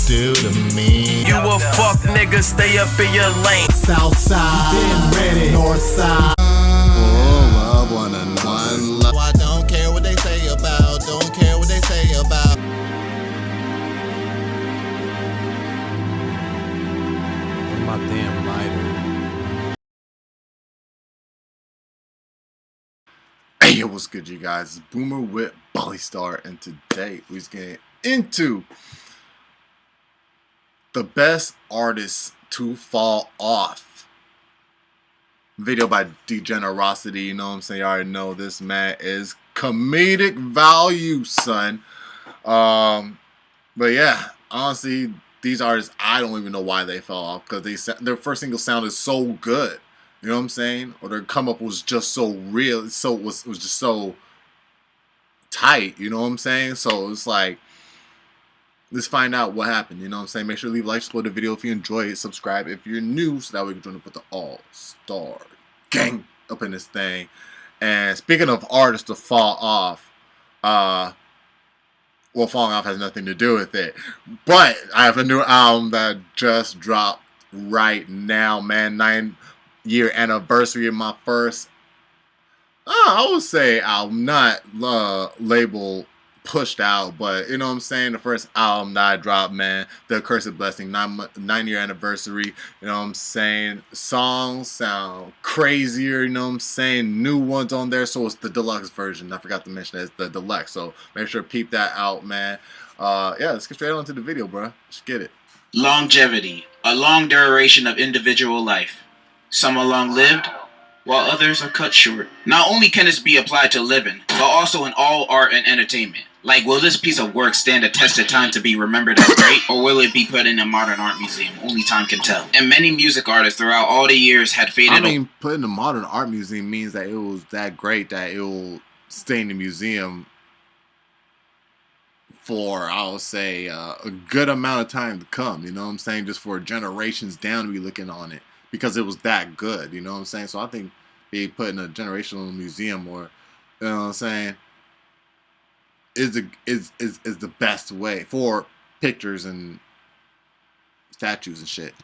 do to me? You a fuck nigga, stay up in your lane. South side, been ready. North side. Oh, love one and one love. I don't care what they say about. Don't care what they say about. My damn lighter. Hey, what's good, you guys? It's Boomer with Bully Star, and today we're getting into the best artists to fall off. Video by Degenerosity. You know what I'm saying? You already know this man is comedic value, son. But yeah, honestly, these artists, I don't even know why they fell off, because their first single sounded so good. You know what I'm saying? Or their come up was just so real. Was just so tight. You know what I'm saying? So it's like, let's find out what happened. You know what I'm saying? Make sure to leave a like, support the video if you enjoy it. Subscribe if you're new, so that way you can join up with the all-star gang up in this thing. And speaking of artists to fall off, well, falling off has nothing to do with it. But I have a new album that just dropped right now, man. 9-year anniversary of my first, I would say album, not label pushed out, but you know what I'm saying, the first album that I dropped, man. The Accursed Blessing, 9-year anniversary. You know what I'm saying, songs sound crazier, you know what I'm saying, new ones on there. So it's the deluxe version, I forgot to mention it's the deluxe, so make sure to peep that out, man. Yeah, let's get straight on to the video, bro. Let's get it. Longevity, a long duration of individual life. Some are long-lived, while others are cut short. Not only can this be applied to living, but also in all art and entertainment. Like, will this piece of work stand the test of time to be remembered as great, or will it be put in a modern art museum? Only time can tell. And many music artists throughout all the years had faded. I mean, put in a modern art museum means that it was that great that it will stay in the museum for, I would say, a good amount of time to come. You know what I'm saying? Just for generations down to be looking on it, because it was that good. You know what I'm saying? So I think be put in a generational museum, or, you know what I'm saying, is the best way for pictures and statues and shit.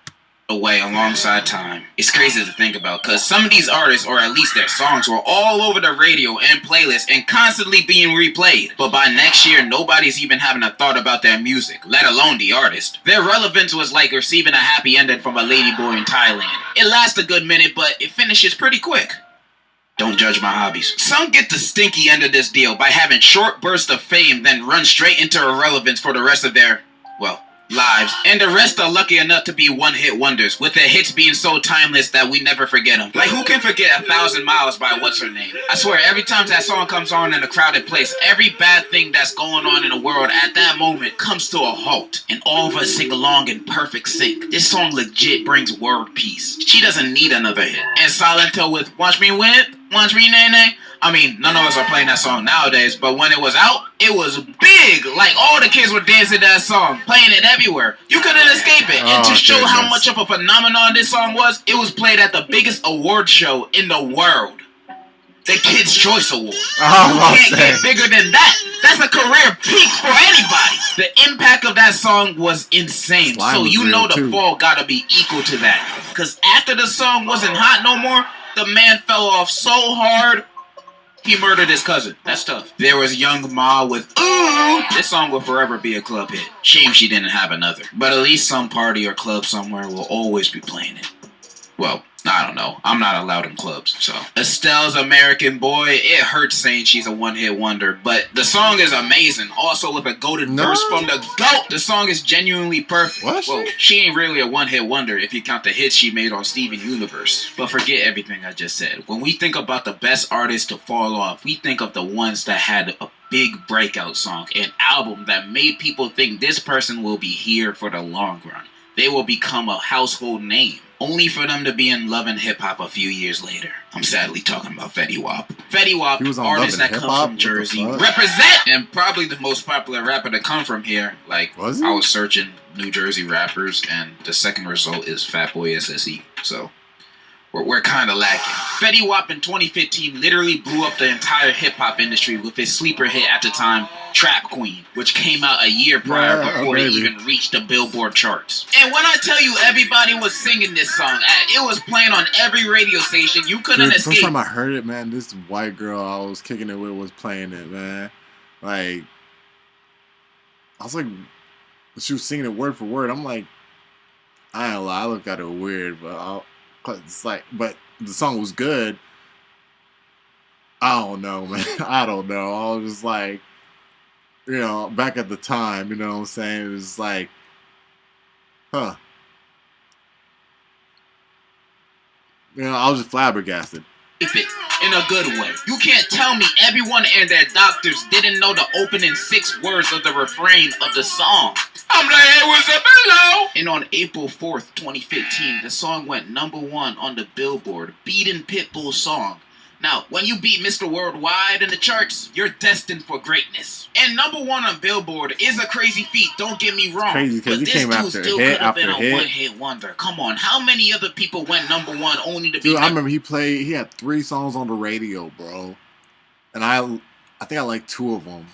Away alongside time. It's crazy to think about, because some of these artists, or at least their songs, were all over the radio and playlists and constantly being replayed. But by next year, nobody's even having a thought about their music, let alone the artist. Their relevance was like receiving a happy ending from a ladyboy in Thailand. It lasts a good minute, but it finishes pretty quick. Don't judge my hobbies. Some get the stinky end of this deal by having short bursts of fame, then run straight into irrelevance for the rest of their, well, lives. And the rest are lucky enough to be one-hit wonders, with their hits being so timeless that we never forget them. Like, who can forget 1,000 Miles by what's her name? I swear, every time that song comes on in a crowded place, every bad thing that's going on in the world at that moment comes to a halt, and all of us sing along in perfect sync. This song legit brings world peace. She doesn't need another hit. And Silent Hill with Watch Me Win, Watch Me Nay Nay. I mean, none of us are playing that song nowadays, but when it was out, it was big. Like, all the kids were dancing that song, playing it everywhere. You couldn't escape it. And to show how much of a phenomenon this song was, it was played at the biggest award show in the world, the Kids' Choice Award. You can't get bigger than that. That's a career peak for anybody. The impact of that song was insane. So you know the fall gotta be equal to that. Because after the song wasn't hot no more, the man fell off so hard, he murdered his cousin. That's tough. There was Young Ma with Ooh. This song will forever be a club hit. Shame she didn't have another. But at least some party or club somewhere will always be playing it. Well, I don't know. I'm not allowed in clubs, so. Estelle's American Boy, it hurts saying she's a one-hit wonder, but the song is amazing. Also with a golden verse from the GOAT. The song is genuinely perfect. What? Well, she ain't really a one-hit wonder if you count the hits she made on Steven Universe. But forget everything I just said. When we think about the best artists to fall off, we think of the ones that had a big breakout song, an album that made people think this person will be here for the long run. They will become a household name, only for them to be in Love and Hip Hop a few years later. I'm sadly talking about Fetty Wap. Fetty Wap, artist that comes from Jersey, represent, and probably the most popular rapper to come from here. Like, I was searching New Jersey rappers, and the second result is Fatboy SSE. So we're kind of lacking. Fetty Wap in 2015 literally blew up the entire hip-hop industry with his sleeper hit at the time, Trap Queen, which came out a year prior before it even reached the Billboard charts. And when I tell you everybody was singing this song, it was playing on every radio station. You couldn't escape. First time I heard it, man, this white girl I was kicking it with was playing it, man. Like, I was like, she was singing it word for word. I'm like, I ain't lie, I look at it weird, but it's like, but the song was good. I don't know, man. I don't know. I was just like, you know, back at the time, you know what I'm saying? It was like, huh. You know, I was just flabbergasted. In a good way. You can't tell me everyone and their doctors didn't know the opening 6 words of the refrain of the song. I'm like, hey, what's up, hello? And on April 4th, 2015, the song went #1 on the Billboard, beating Pitbull's song. Now, when you beat Mr. Worldwide in the charts, you're destined for greatness. And #1 on Billboard is a crazy feat, don't get me wrong. Crazy, because he came after still hit could have after been hit. a one-hit wonder. Come on, how many other people went #1 only to be... Dude, I remember he had 3 songs on the radio, bro. And I think I like 2 of them.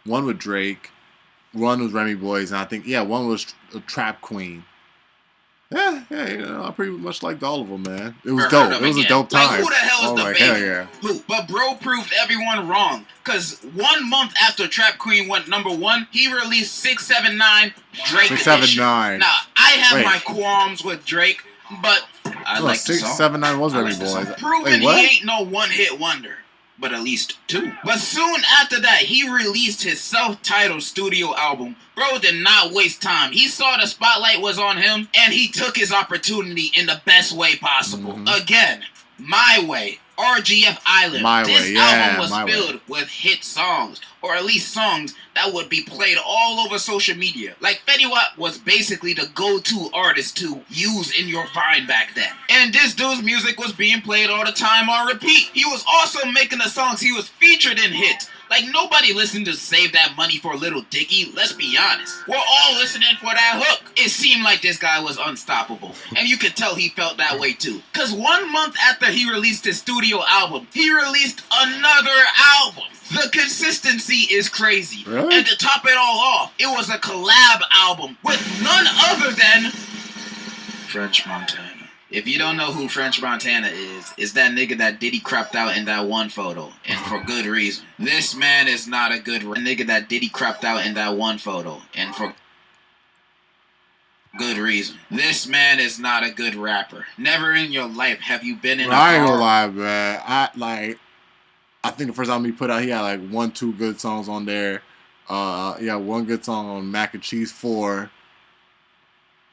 One with Drake, one was Remy Boys, and I think, one was Trap Queen. Yeah, you know, I pretty much liked all of them, man. It was dope. It was a dope time. Like, who the hell is the baby? Hell yeah. Who? But bro proved everyone wrong. Because 1 month after Trap Queen went #1, he released 679 Drake 679. Now, I have my qualms with Drake, but I like the song. 679 was Remy Boys. Proving he ain't no one-hit wonder. But at least 2. But soon after that, he released his self-titled studio album. Bro did not waste time. He saw the spotlight was on him, and he took his opportunity in the best way possible. Again, My Way, RGF Island. This album was filled with hit songs, or at least songs that would be played all over social media. Like, Fetty Wap was basically the go-to artist to use in your Vine back then. And this dude's music was being played all the time on repeat. He was also making the songs he was featured in hits. Like, nobody listened to Save That Money for Little Dicky, let's be honest. We're all listening for that hook. It seemed like this guy was unstoppable. And you could tell he felt that way too. Cause 1 month after he released his studio album, he released another album. The consistency is crazy. Really? And to top it all off, it was a collab album with none other than French Montana. If you don't know who French Montana is, it's that nigga that Diddy cropped out in that one photo, and for good reason. This man is not a good nigga that Diddy cropped out in that one photo, and for good reason. This man is not a good rapper. Never in your life have you been in a car. I ain't gonna lie, man. I think the first album he put out, he had like 1-2 good songs on there. One good song on Mac and Cheese 4.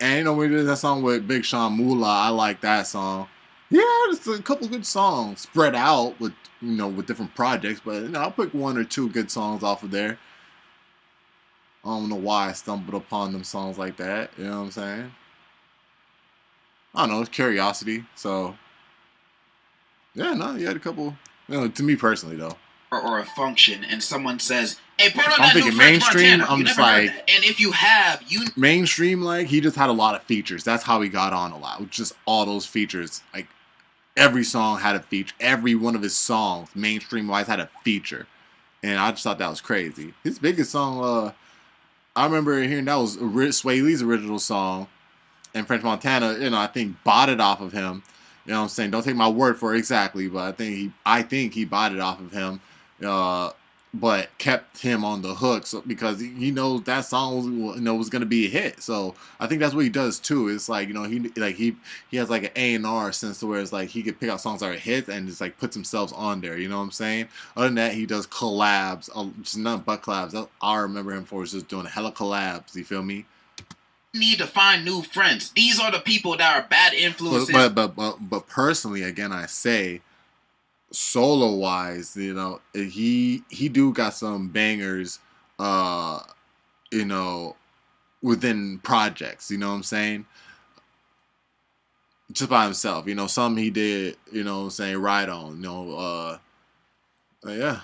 And you know, we did that song with Big Sean Moolah. I like that song. Yeah, just a couple good songs spread out with, you know, with different projects. But you know, I'll pick 1 or 2 good songs off of there. I don't know why I stumbled upon them songs like that. You know what I'm saying? I don't know. It's curiosity. So yeah, no, you had a couple. You know, to me personally though. Or a function, and someone says, "Hey, put on I'm that thinking new French mainstream. Montana." I'm just like, and if you have, mainstream, like he just had a lot of features. That's how he got on a lot. With just all those features, like every song had a feature. Every one of his songs, mainstream wise, had a feature, and I just thought that was crazy. His biggest song, I remember hearing that was Sway Lee's original song, and French Montana, you know, I think bought it off of him. You know what I'm saying? Don't take my word for it exactly, but I think he bought it off of him. But kept him on the hook because he knows that song was going to be a hit. So I think that's what he does too. It's like, you know, he has like an A&R sense to where it's like he could pick out songs that are hits and just like puts himself on there. You know what I'm saying? Other than that, he does collabs, just nothing but collabs. All I remember him for is just doing hella collabs. You feel me? Need to find new friends. These are the people that are bad influences. But personally, again, I say, solo wise, you know, he do got some bangers, you know, within projects. You know what I'm saying? Just by himself, you know. Some he did, you know what I'm saying, right on, you know, yeah.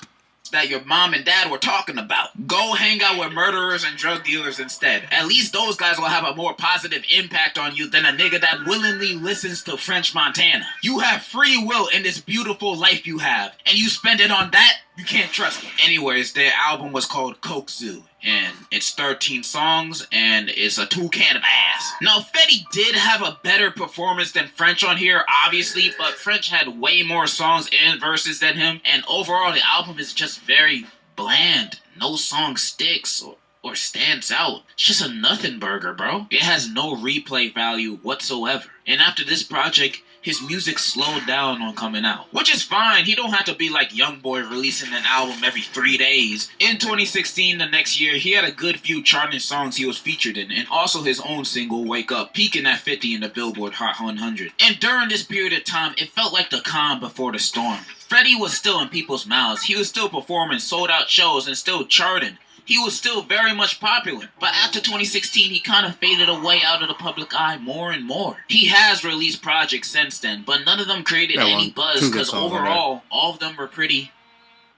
That your mom and dad were talking about. Go hang out with murderers and drug dealers instead. At least those guys will have a more positive impact on you than a nigga that willingly listens to French Montana. You have free will in this beautiful life you have, and you spend it on that? You can't trust them. Anyways, their album was called Coke Zoo, and it's 13 songs, and it's a toucan of ass. Now, Fetty did have a better performance than French on here, obviously, but French had way more songs and verses than him, and overall, the album is just very bland. No song sticks or stands out. It's just a nothing burger, bro. It has no replay value whatsoever. And after this project, his music slowed down on coming out, which is fine. He don't have to be like YoungBoy releasing an album every 3 days. In 2016, the next year, he had a good few charting songs he was featured in, and also his own single, Wake Up, peaking at 50 in the Billboard Hot 100. And during this period of time, it felt like the calm before the storm. Freddie was still in people's mouths. He was still performing sold-out shows and still charting. He was still very much popular. But after 2016, he kind of faded away out of the public eye more and more. He has released projects since then, but none of them created any buzz because overall, all of them were pretty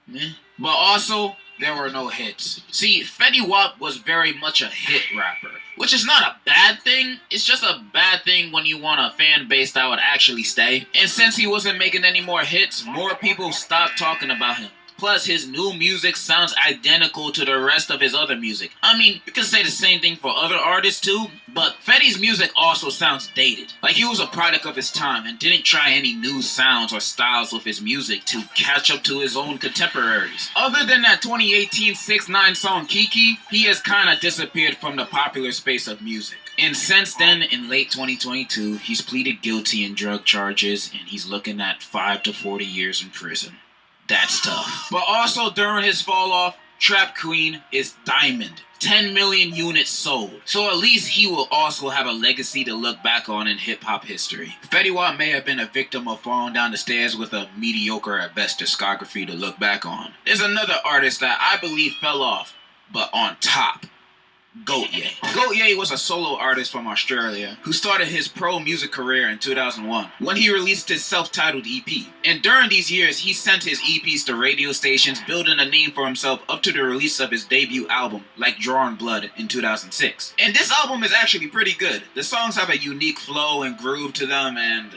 meh. But also, there were no hits. See, Fetty Wap was very much a hit rapper, which is not a bad thing. It's just a bad thing when you want a fan base that would actually stay. And since he wasn't making any more hits, more people stopped talking about him. Plus, his new music sounds identical to the rest of his other music. I mean, you can say the same thing for other artists too, but Fetty's music also sounds dated. Like he was a product of his time and didn't try any new sounds or styles with his music to catch up to his own contemporaries. Other than that 2018 6ix9ine song Kiki, he has kinda disappeared from the popular space of music. And since then, in late 2022, he's pleaded guilty in drug charges and he's looking at 5 to 40 years in prison. That's tough. But also during his fall off, Trap Queen is diamond. 10 million units sold. So at least he will also have a legacy to look back on in hip-hop history. Fetty Wap may have been a victim of falling down the stairs with a mediocre at best discography to look back on. There's another artist that I believe fell off, but on top. Goat-Ye. Goat-Ye was a solo artist from Australia who started his pro music career in 2001 when he released his self-titled EP. And during these years, he sent his EPs to radio stations, building a name for himself up to the release of his debut album, Like Drawing Blood, in 2006. And this album is actually pretty good. The songs have a unique flow and groove to them, and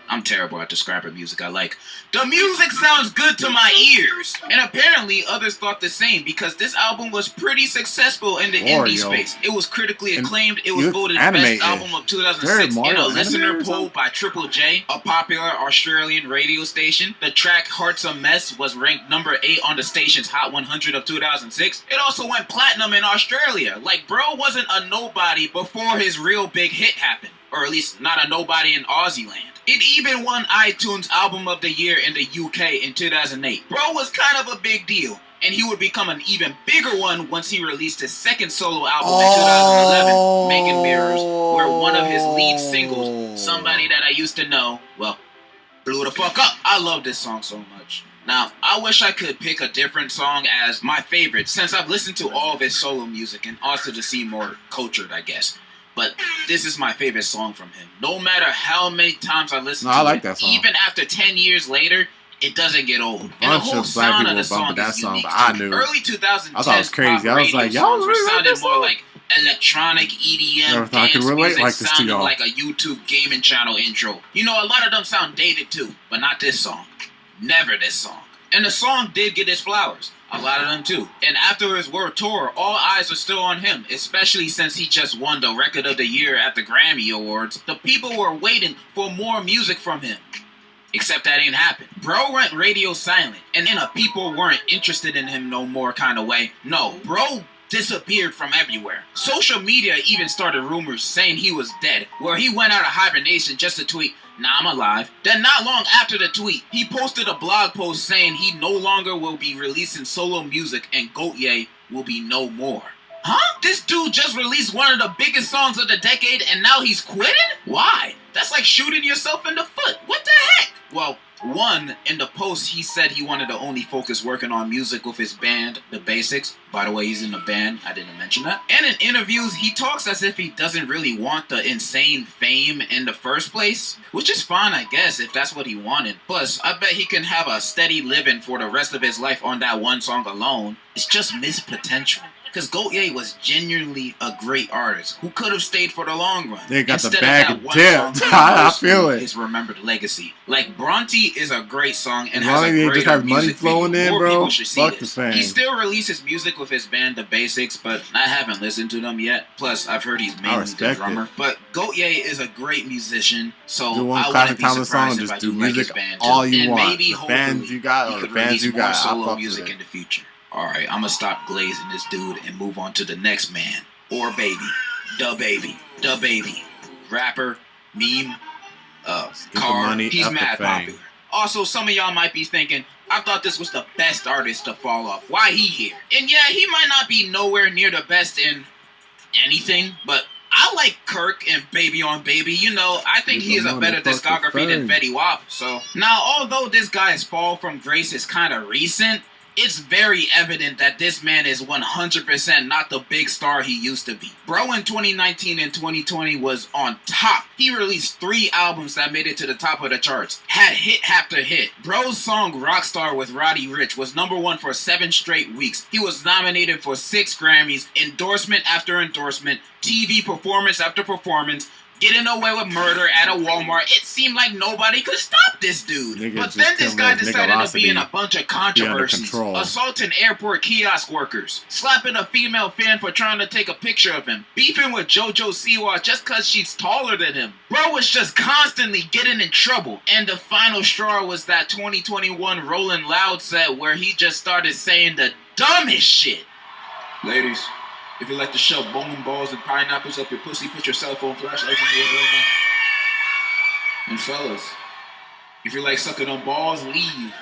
I'm terrible at describing music I like. The music sounds good to my ears. And apparently others thought the same because this album was pretty successful in the indie space. It was critically acclaimed. It was voted best album of 2006 in a listener poll by Triple J, a popular Australian radio station. The track Heart's a Mess was ranked number 8 on the station's Hot 100 of 2006. It also went platinum in Australia. Like, bro wasn't a nobody before his real big hit happened. Or at least not a nobody in Aussie land. It even won iTunes Album of the Year in the UK in 2008. Bro was kind of a big deal, and he would become an even bigger one once he released his second solo album in 2011, Making Mirrors, where one of his lead singles, Somebody That I Used to Know, well, blew the fuck up. I love this song so much. Now, I wish I could pick a different song as my favorite, since I've listened to all of his solo music and also to seem more cultured, I guess. But this is my favorite song from him. No matter how many times I listen to it, that song. Even after 10 years later, it doesn't get old. And the whole sound of the song is unique. I knew. Early 2010s, I thought it was crazy. I was like, y'all really sounded more like electronic EDM dance music, like this sounding like a YouTube gaming channel intro. You know, a lot of them sound dated too, but not this song. Never this song. And the song did get its flowers. A lot of them too. And after his world tour, all eyes are still on him, especially since he just won the Record of the Year at the Grammy Awards. The people were waiting for more music from him. Except that ain't happened. Bro went radio silent, and in a people weren't interested in him no more kind of way. No, bro disappeared from everywhere. Social media even started rumors saying he was dead, where he went out of hibernation just to tweet, "Nah, I'm alive." Then not long after the tweet, he posted a blog post saying he no longer will be releasing solo music and Goat-Ye will be no more. Huh? This dude just released one of the biggest songs of the decade and now he's quitting? Why? That's like shooting yourself in the foot. What the heck? Well, one, in the post, he said he wanted to only focus working on music with his band, The Basics. By the way, he's in the band. I didn't mention that. And in interviews, he talks as if he doesn't really want the insane fame in the first place. Which is fine, I guess, if that's what he wanted. Plus, I bet he can have a steady living for the rest of his life on that one song alone. It's just missed potential. Because Gaultier was genuinely a great artist who could have stayed for the long run. They got Instead the bag of of that one dip. song, I feel it. his remembered legacy. Like Bronte is a great song and As has long a as he great just has money music flowing video. in, More bro. people should see Fuck the this. fame. He still releases music with his band The Basics, but I haven't listened to them yet. Plus, I've heard he's mainly the drummer. But Gaultier is a great musician, so do one I classic wouldn't be Thomas song surprised and if I just do do like his music band all too. you And want. maybe, The fans hopefully, you got he or the could fans release you more got, I solo fuck music with in it. the future. Alright, I'm gonna stop glazing this dude and move on to the next man. Or baby. Da Baby. Da Baby. Rapper, meme, car. He's mad popular. Also, some of y'all might be thinking, I thought this was the best artist to fall off. Why he here? And yeah, he might not be nowhere near the best in anything, but I like Kirk and Baby on Baby. You know, I think he has a better discography than Fetty Wap. So, now, although this guy's fall from grace is kind of recent, it's very evident that this man is 100% not the big star he used to be. Bro in 2019 and 2020 was on top. He released 3 albums that made it to the top of the charts. Had hit after hit. Bro's song Rockstar with Roddy Ricch was #1 for 7 straight weeks. He was nominated for 6 Grammys, endorsement after endorsement, TV performance after performance, getting away with murder at a Walmart. It seemed like nobody could stop this dude. But then this guy decided to be in a bunch of controversies. Assaulting airport kiosk workers. Slapping a female fan for trying to take a picture of him. Beefing with JoJo Siwa just cause she's taller than him. Bro was just constantly getting in trouble. And the final straw was that 2021 Rolling Loud set where he just started saying the dumbest shit. Ladies, if you like to shove bowling balls and pineapples up your pussy, put your cell phone flashlight on the air right now. And fellas, if you like sucking on balls, leave.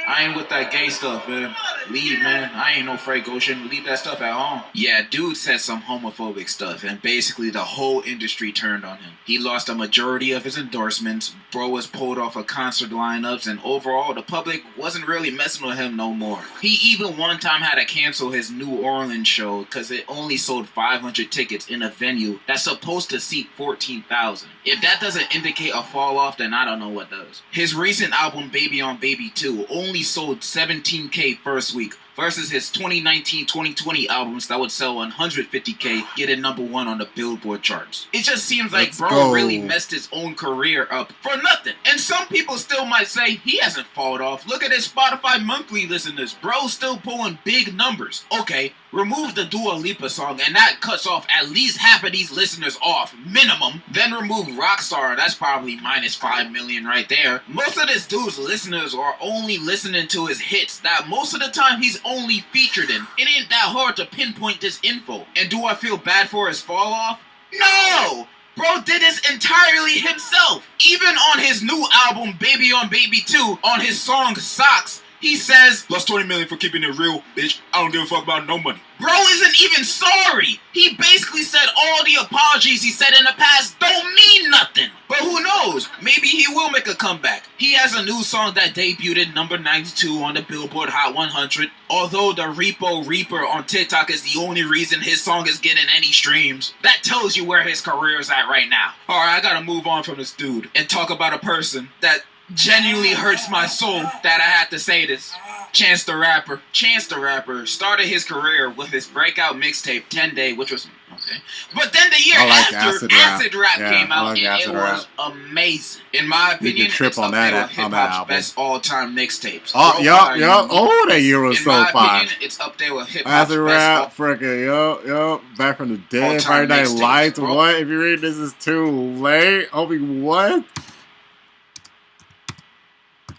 I ain't with that gay stuff, man. Leave, man. I ain't no Frank Ocean. Leave that stuff at home. Yeah, dude said some homophobic stuff, and basically the whole industry turned on him. He lost a majority of his endorsements, bro was pulled off of concert lineups, and overall, the public wasn't really messing with him no more. He even one time had to cancel his New Orleans show because it only sold 500 tickets in a venue that's supposed to seat 14,000. If that doesn't indicate a fall off, then I don't know what does. His recent album, Baby on Baby 2, only sold 17K first week, versus his 2019-2020 albums that would sell 150K, getting #1 on the Billboard charts. It just seems like bro really messed his own career up for nothing. And some people still might say he hasn't fallen off. Look at his Spotify monthly listeners. Bro's still pulling big numbers. Okay, remove the Dua Lipa song and that cuts off at least half of these listeners off, minimum. Then remove Rockstar, that's probably -5 million right there. Most of this dude's listeners are only listening to his hits that most of the time he's only featured in. It ain't that hard to pinpoint this info. And do I feel bad for his fall off? No! Bro did this entirely himself. Even on his new album, Baby on Baby 2, on his song Socks, he says, "Plus 20 million for keeping it real, bitch. I don't give a fuck about no money." Bro isn't even sorry. He basically said all the apologies he said in the past don't mean nothing. But who knows? Maybe he will make a comeback. He has a new song that debuted at number 92 on the Billboard Hot 100. Although the Repo Reaper on TikTok is the only reason his song is getting any streams. That tells you where his career is at right now. Alright, I gotta move on from this dude and talk about a person that genuinely hurts my soul that I had to say this. Chance the Rapper. Chance the Rapper started his career with his breakout mixtape 10 Day, which was okay. But then the year after, Acid Rap came out, and it was amazing. In my opinion, it's up there with hip-hop's best all-time mixtapes. Oh, yup. Oh, that year was so fire. In my opinion, it's up there with hip-hop's Acid Rap, freaking, yup. Back from the dead, Friday Night Lights. What? If you read this is too late. What?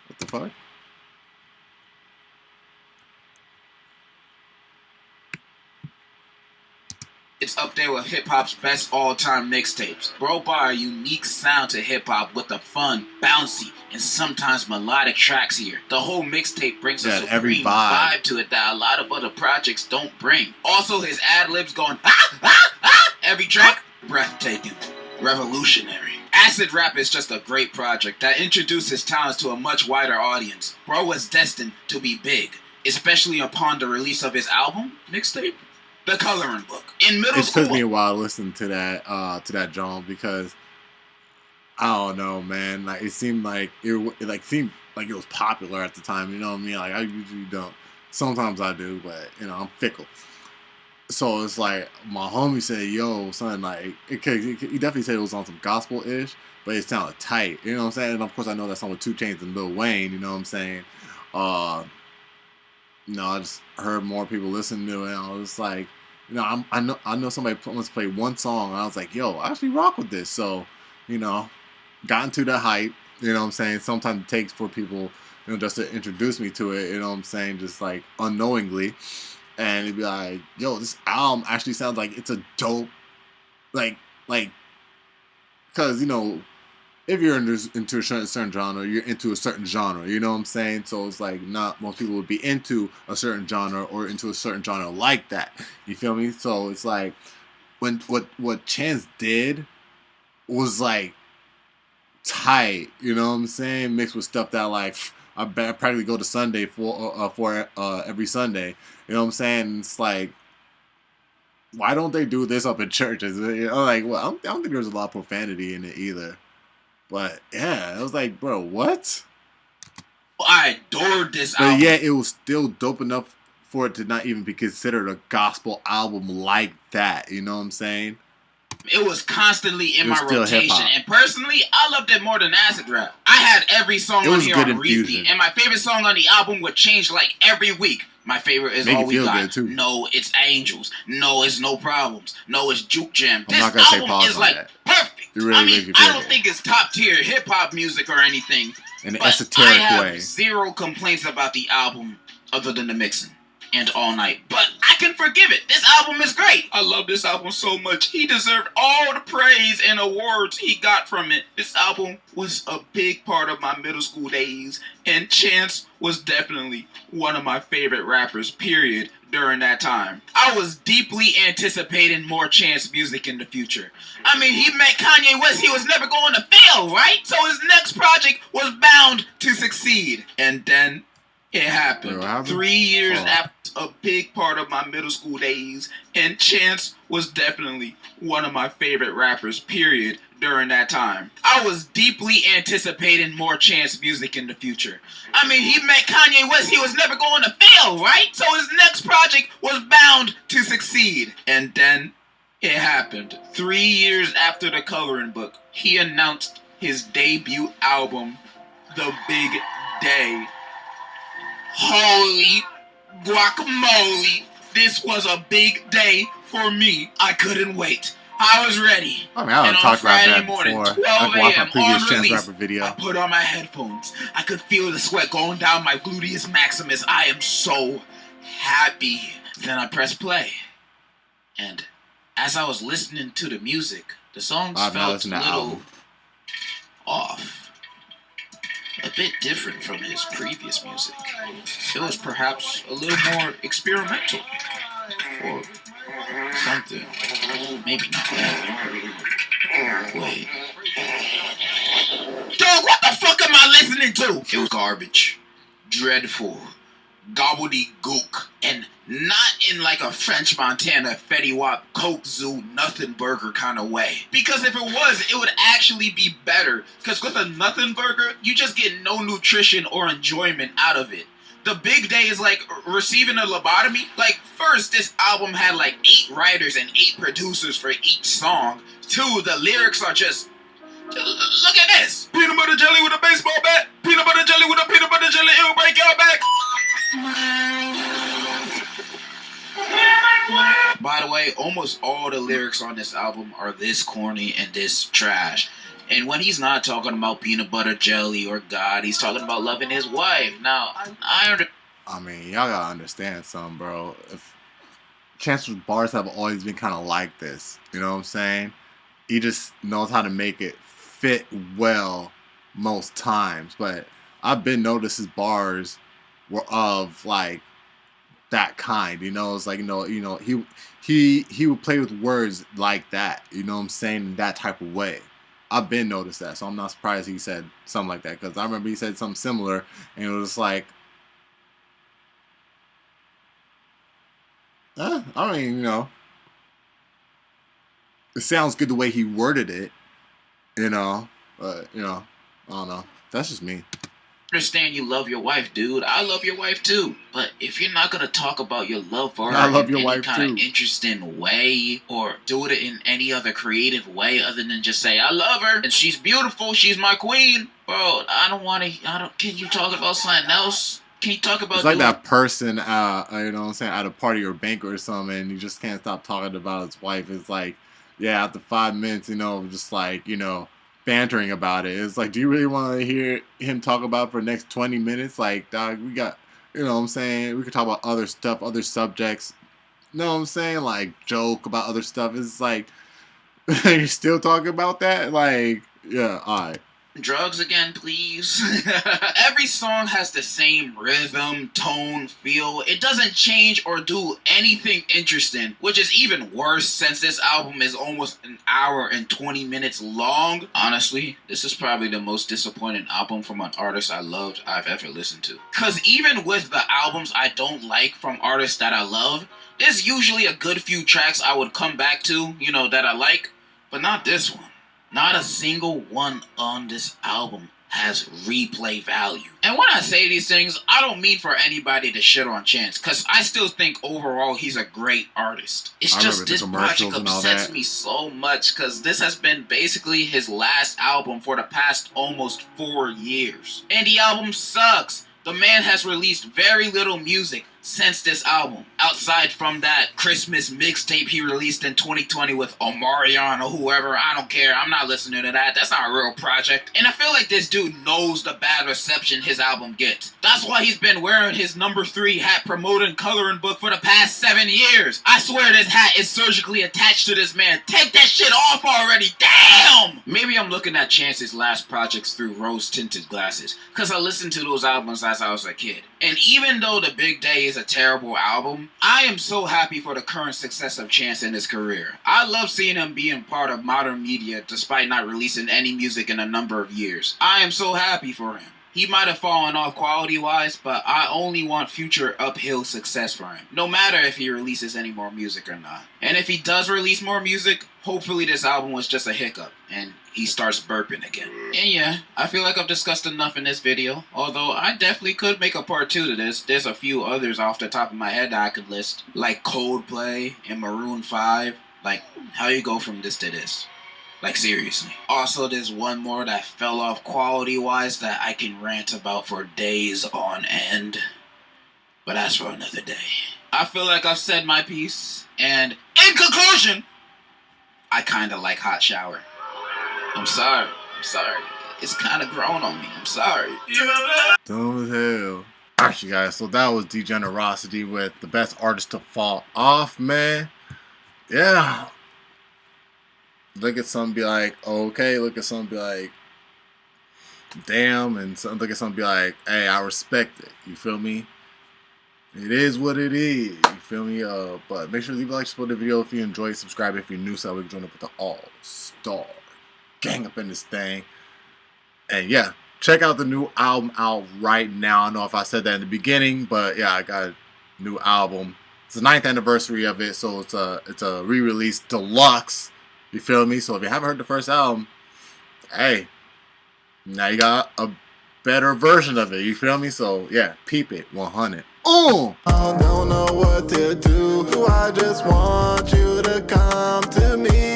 What the fuck? It's up there with hip-hop's best all-time mixtapes. Bro brought a unique sound to hip-hop with the fun, bouncy, and sometimes melodic tracks here. The whole mixtape brings a supreme vibe to it that a lot of other projects don't bring. Also, his ad-libs going every track, breathtaking, revolutionary. Acid Rap is just a great project that introduced his talents to a much wider audience. Bro was destined to be big, especially upon the release of his album, mixtape, The Coloring Book. In middle school, it took me a while to listen to that John because I don't know, man. Like it seemed like it was popular at the time. You know what I mean? Like I usually don't. Sometimes I do, but I'm fickle. So it's like my homie said, "Yo, son, like he definitely said it was on some gospel ish, but it sounded tight." You know what I'm saying? And of course, I know that's on with 2 Chainz and Lil Wayne. You know what I'm saying? Uh, I just heard more people listening to it. And I was like, I know somebody wants to play one song, and I was like, "Yo, I actually rock with this." So, you know, got into the hype. You know what I'm saying? Sometimes it takes for people, just to introduce me to it. You know what I'm saying? Just like unknowingly, and it'd be like, "Yo, this album actually sounds like it's a dope, like, like, because if you're into a certain genre, you're into a certain genre. You know what I'm saying? So it's like not most people would be into a certain genre or into a certain genre like that. You feel me? So it's like when what Chance did was like tight. You know what I'm saying? Mixed with stuff that like I practically go to Sunday for every Sunday. You know what I'm saying? It's like, why don't they do this up in churches? Like, well, I don't think there's a lot of profanity in it either. But yeah, I was like, bro, what? I adored this But album. yeah, it was still dope enough for it to not even be considered a gospel album like that. You know what I'm saying? It was constantly in It was my still rotation, hip-hop. and personally, I loved it more than acid rap. I had every song It on was here good on repeat, infusion. and my favorite song on the album would change like every week. My favorite is Make All you We feel Got. good, too. No, it's Angels. No, it's No Problems. No, it's Juke Jam. I'm This not gonna say album pause is on like that. perfect. It really I mean, makes you feel I don't good. think it's top tier hip hop music or anything, In an but esoteric I have way. zero complaints about the album other than the mixing and All Night. But I can forgive it. This album is great. I love this album so much. He deserved all the praise and awards he got from it. This album was a big part of my middle school days, and Chance was definitely one of my favorite rappers, period, during that time. I was deeply anticipating more Chance music in the future. I mean, he met Kanye West. He was never going to fail, right? So his next project was bound to succeed. And then it happened. Wait, what happened? 3 years after a big part of my middle school days, and Chance was definitely one of my favorite rappers, period, during that time. I was deeply anticipating more Chance music in the future. I mean, he met Kanye West. He was never going to fail, right? So his next project was bound to succeed. And then it happened. 3 years after the coloring book, he announced his debut album, The Big Day. Holy guacamole. This was a big day for me. I couldn't wait. I was ready. I mean, I and don't on talk about Friday that morning, before. 12 I've watched my a.m. previous on Chance release, Rapper video. I put on my headphones. I could feel the sweat going down my gluteus maximus. I am so happy. Then I pressed play. And as I was listening to the music, the songs I've not felt a listened to the little album. off. A bit different from his previous music. It was perhaps a little more experimental. Or something. Maybe not. Wait. Dog, what the fuck am I listening to? It was garbage. Dreadful. Gobbledygook. And not in like a French Montana Fetty Wap Coke Zoo Nothing Burger kind of way. Because if it was, it would actually be better. Because with a Nothing Burger, you just get no nutrition or enjoyment out of it. The Big Day is like receiving a lobotomy. Like, first, this album had like 8 writers and 8 producers for each song. 2, the lyrics are just look at this. Peanut butter jelly with a baseball bat. Peanut butter jelly with a peanut butter jelly. It'll break your back. By the way, almost all the lyrics on this album are this corny and this trash. And when he's not talking about peanut butter jelly or God, he's talking about loving his wife. Now, I mean, y'all gotta understand something, bro. If Chance's bars have always been kind of like this, you know what I'm saying? He just knows how to make it fit well most times. But I've been noticed his bars were of like that kind, you know. It's like he would play with words like that, you know what I'm saying, in that type of way. I've been noticed that, so I'm not surprised he said something like that, because I remember he said something similar, and it was like, I mean, it sounds good the way he worded it, but I don't know. That's just me. understand you love your wife, dude. I love your wife too. But if you're not gonna talk about your love for her I love in your any wife kind of too. interesting way, or do it in any other creative way other than just say I love her and she's beautiful, she's my queen, bro. I don't want to. I don't. Can you talk about something else? Can you talk about It's like doing? that person, you know what I'm saying, at a party or banquet or something, and you just can't stop talking about his wife. It's like, yeah, after 5 minutes, you know, just like, you know, bantering about it. It's like, do you really want to hear him talk about it for the next 20 minutes? Like, dog, we got, you know what I'm saying, we could talk about other stuff, other subjects. You know what I'm saying? Like, joke about other stuff. It's like, you're still talking about that? Like, yeah, alright. Drugs again, please. Every song has the same rhythm, tone, feel. It doesn't change or do anything interesting, which is even worse since this album is almost an hour and 20 minutes long. Honestly, this is probably the most disappointing album from an artist I loved I've ever listened to. Cause even with the albums I don't like from artists that I love, there's usually a good few tracks I would come back to, you know, that I like, but not this one. Not a single one on this album has replay value. And when I say these things, I don't mean for anybody to shit on Chance, because I still think overall he's a great artist. It's just this project upsets me so much, because this has been basically his last album for the past almost 4 years. And the album sucks. The man has released very little music since this album, outside from that Christmas mixtape he released in 2020 with Omarion or whoever. I don't care. I'm not listening to that. That's not a real project. And I feel like this dude knows the bad reception his album gets. That's why he's been wearing his number 3 hat promoting coloring book for the past 7 years. I swear this hat is surgically attached to this man. Take that shit off already. Damn! Maybe I'm looking at Chance's last projects through rose-tinted glasses, because I listened to those albums as I was a kid. And even though The Big Day is a terrible album, I am so happy for the current success of Chance in his career. I love seeing him being part of modern media despite not releasing any music in a number of years. I am so happy for him. He might have fallen off quality-wise, but I only want future uphill success for him, no matter if he releases any more music or not. And if he does release more music, hopefully this album was just a hiccup, and he starts burping again. And yeah, I feel like I've discussed enough in this video, although I definitely could make a part 2 to this. There's a few others off the top of my head that I could list, like Coldplay and Maroon 5. Like, how you go from this to this? Like, seriously. Also, there's one more that fell off quality-wise that I can rant about for days on end. But that's for another day. I feel like I've said my piece, and in conclusion, I kinda like Hot Shower. I'm sorry. It's kinda grown on me. I'm sorry. Dumb as hell. Alright, you guys, so that was Degenerosity with the best artist to fall off, man. Yeah. Look at some be like, okay. Look at some be like, damn. And some look at some be like, hey, I respect it. You feel me? It is what it is. You feel me? But make sure to leave a like, support the video if you enjoyed, subscribe if you're new, so we can join up with the all-star gang up in this thing. And yeah, check out the new album out right now. I don't know if I said that in the beginning, but yeah, I got a new album. It's the 9th anniversary of it, so it's a re-release deluxe. You feel me? So if you haven't heard the first album, hey, now you got a better version of it. You feel me? So yeah, peep it 100. I don't know what to do. I just want you to come to me.